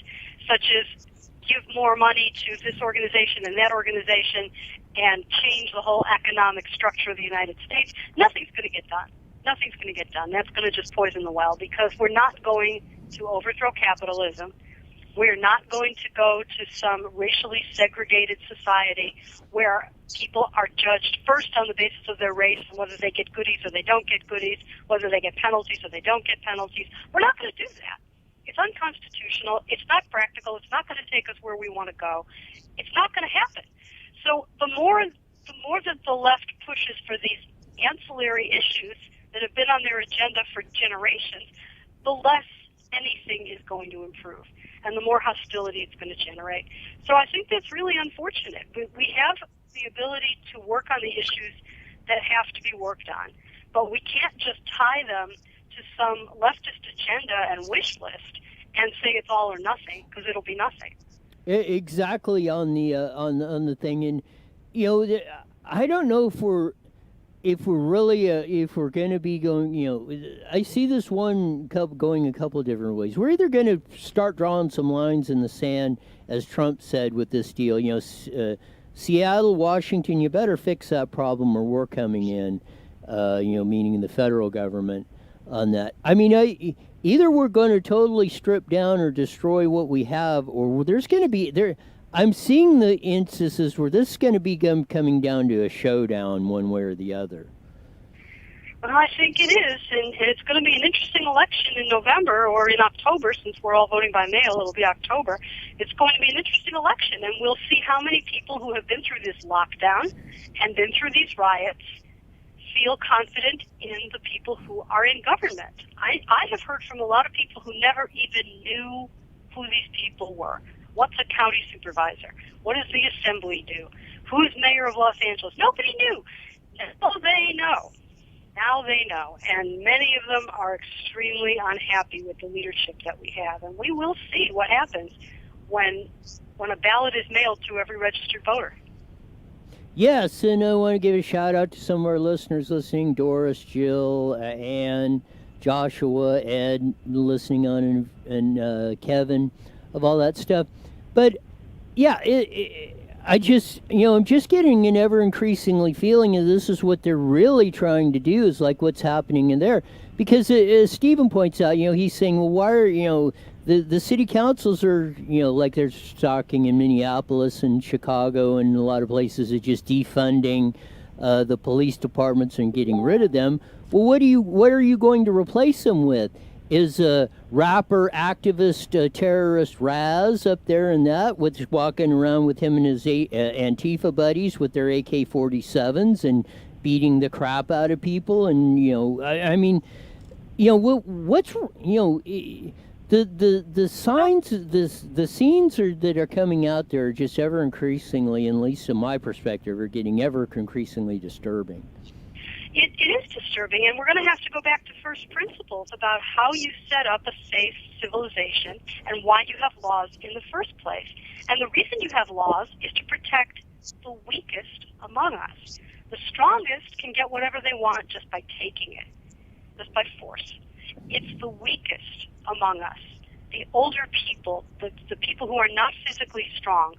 such as give more money to this organization and that organization and change the whole economic structure of the United States, nothing's going to get done. Nothing's going to get done. That's going to just poison the well, because we're not going to overthrow capitalism. We're not going to go to some racially segregated society where people are judged first on the basis of their race and whether they get goodies or they don't get goodies, whether they get penalties or they don't get penalties. We're not going to do that. It's unconstitutional. It's not practical. It's not going to take us where we want to go. It's not going to happen. So the more that the left pushes for these ancillary issues that have been on their agenda for generations, the less anything is going to improve, and the more hostility it's going to generate. So I think that's really unfortunate. We have the ability to work on the issues that have to be worked on, but we can't just tie them to some leftist agenda and wish list and say it's all or nothing, because it'll be nothing. Exactly on the thing, and I don't know if we're really if we're going to be going. I see this one going a couple of different ways. We're either going to start drawing some lines in the sand, as Trump said with this deal. Seattle, Washington, you better fix that problem, or we're coming in. Meaning the federal government on that. I mean, either we're going to totally strip down or destroy what we have, or there's going to be there. I'm seeing the instances where this is going to be coming down to a showdown one way or the other. Well, I think it is, and it's going to be an interesting election in November or in October, since we're all voting by mail. It'll be October. It's going to be an interesting election, and we'll see how many people who have been through this lockdown and been through these riots feel confident in the people who are in government. I have heard from a lot of people who never even knew who these people were. What's a county supervisor? What does the assembly do? Who's mayor of Los Angeles? Nobody knew. Now they know. Now they know. And many of them are extremely unhappy with the leadership that we have. And we will see what happens when a ballot is mailed to every registered voter. Yes, and I want to give a shout out to some of our listeners listening: Doris, Jill, Ann, Joshua, Ed, listening on, and Kevin, of all that stuff. But yeah, I'm just getting an ever increasingly feeling that this is what they're really trying to do, is like what's happening in there. Because as Stephen points out, he's saying, well, why are, the city councils are, like they're talking in Minneapolis and Chicago and a lot of places, are just defunding the police departments and getting rid of them. Well, what are you going to replace them with? Is a rapper, activist, terrorist Raz up there in that, with walking around with him and his Antifa buddies with their AK-47s and beating the crap out of people? And I mean, what's the signs, the scenes that are coming out there are just ever increasingly, at least in my perspective, are getting ever increasingly disturbing. It is disturbing, and we're going to have to go back to first principles about how you set up a safe civilization and why you have laws in the first place. And the reason you have laws is to protect the weakest among us. The strongest can get whatever they want just by taking it, just by force. It's the weakest among us, the older people, the people who are not physically strong,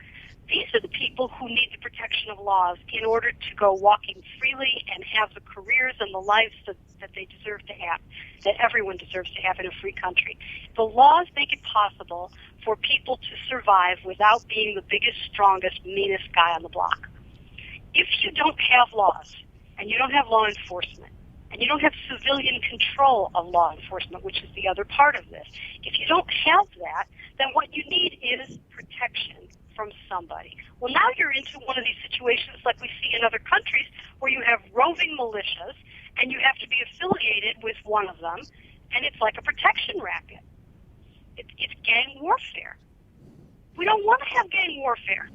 These are the people who need the protection of laws in order to go walking freely and have the careers and the lives that they deserve to have, that everyone deserves to have in a free country. The laws make it possible for people to survive without being the biggest, strongest, meanest guy on the block. If you don't have laws, and you don't have law enforcement, and you don't have civilian control of law enforcement, which is the other part of this, if you don't have that, then what you need is protection from somebody. Well, now you're into one of these situations like we see in other countries where you have roving militias and you have to be affiliated with one of them, and it's like a protection racket. It's gang warfare. We don't want to have gang warfare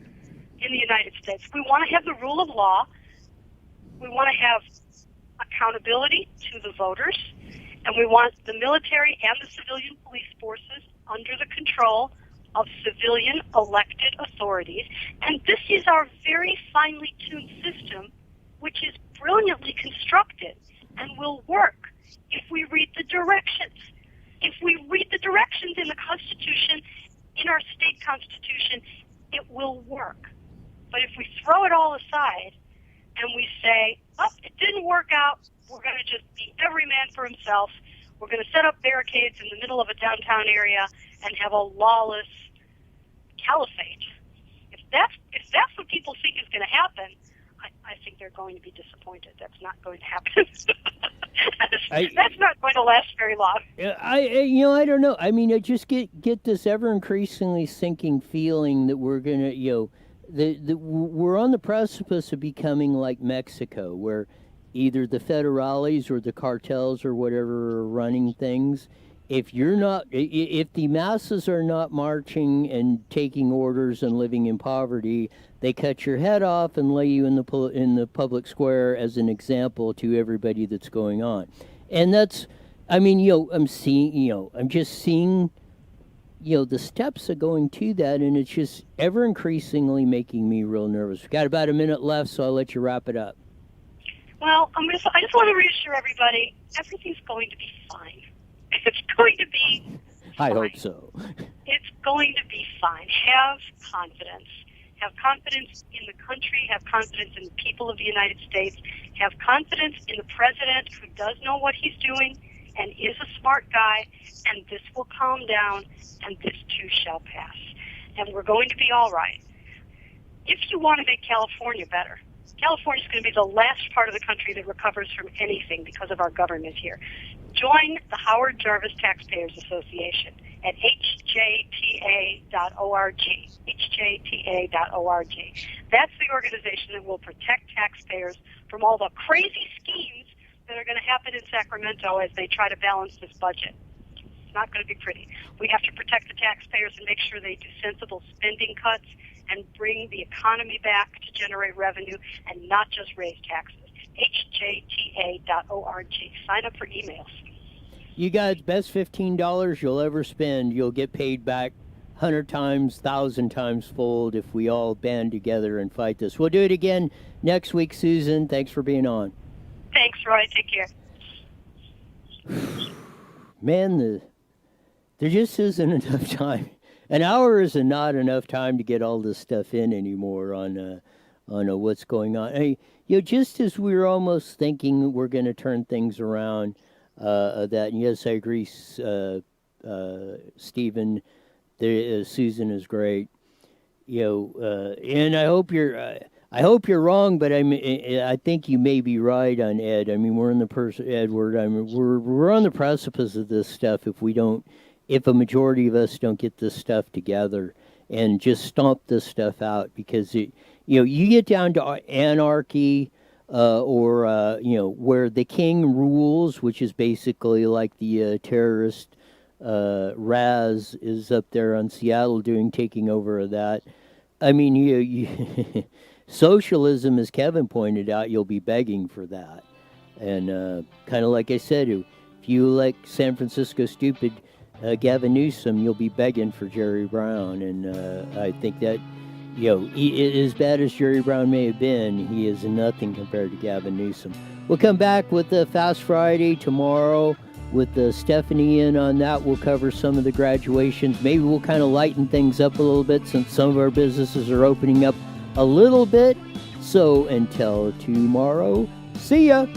in the United States. We want to have the rule of law. We want to have accountability to the voters, and we want the military and the civilian police forces under the control of civilian elected authorities. And this is our very finely tuned system, which is brilliantly constructed and will work if we read the directions. If we read the directions in the Constitution, in our state constitution, it will work. But if we throw it all aside and we say, oh, it didn't work out, we're going to just be every man for himself, we're going to set up barricades in the middle of a downtown area and have a lawless caliphate. If that's what people think is going to happen, I think they're going to be disappointed. That's not going to happen. That's not going to last very long. I don't know. I mean, I just get this ever increasingly sinking feeling that we're gonna, we're on the precipice of becoming like Mexico, where either the federales or the cartels or whatever are running things. If the masses are not marching and taking orders and living in poverty, they cut your head off and lay you in the public square as an example to everybody that's going on. And that's, I'm just seeing, the steps of going to that, and it's just ever increasingly making me real nervous. We've got about a minute left, so I'll let you wrap it up. Well, I just want to reassure everybody, everything's going to be fine. It's going to be fine. I hope so. It's going to be fine. Have confidence. Have confidence in the country. Have confidence in the people of the United States. Have confidence in the president who does know what he's doing and is a smart guy. And this will calm down, and this too shall pass. And we're going to be all right. If you want to make California better, California is going to be the last part of the country that recovers from anything because of our government here. Join the Howard Jarvis Taxpayers Association at hjta.org. hjta.org. That's the organization that will protect taxpayers from all the crazy schemes that are going to happen in Sacramento as they try to balance this budget. It's not going to be pretty. We have to protect the taxpayers and make sure they do sensible spending cuts and bring the economy back to generate revenue and not just raise taxes. hjta.org. Sign up for emails. You guys, best $15 you'll ever spend. You'll get paid back 100 times, 1,000 times fold if we all band together and fight this. We'll do it again next week, Susan. Thanks for being on. Thanks, Roy. Take care. Man, there just isn't enough time. An hour is not enough time to get all this stuff in anymore on what's going on. Hey, just as we were almost thinking we're going to turn things around, that, and yes, I agree, Stephen, Susan is great. And I hope you're wrong, but I think you may be right on Ed. I mean, we're on the precipice of this stuff if a majority of us don't get this stuff together and just stomp this stuff out, because you get down to anarchy, where the king rules, which is basically like the terrorist Raz is up there on Seattle taking over of that. I mean, socialism, as Kevin pointed out, you'll be begging for that. And kind of like I said, if you like San Francisco stupid Gavin Newsom, you'll be begging for Jerry Brown. And I think that, as bad as Jerry Brown may have been, he is nothing compared to Gavin Newsom. We'll come back with the Fast Friday tomorrow. with Stephanie in on that. We'll cover some of the graduations. Maybe we'll kind of lighten things up a little bit since some of our businesses are opening up a little bit. So until tomorrow, see ya.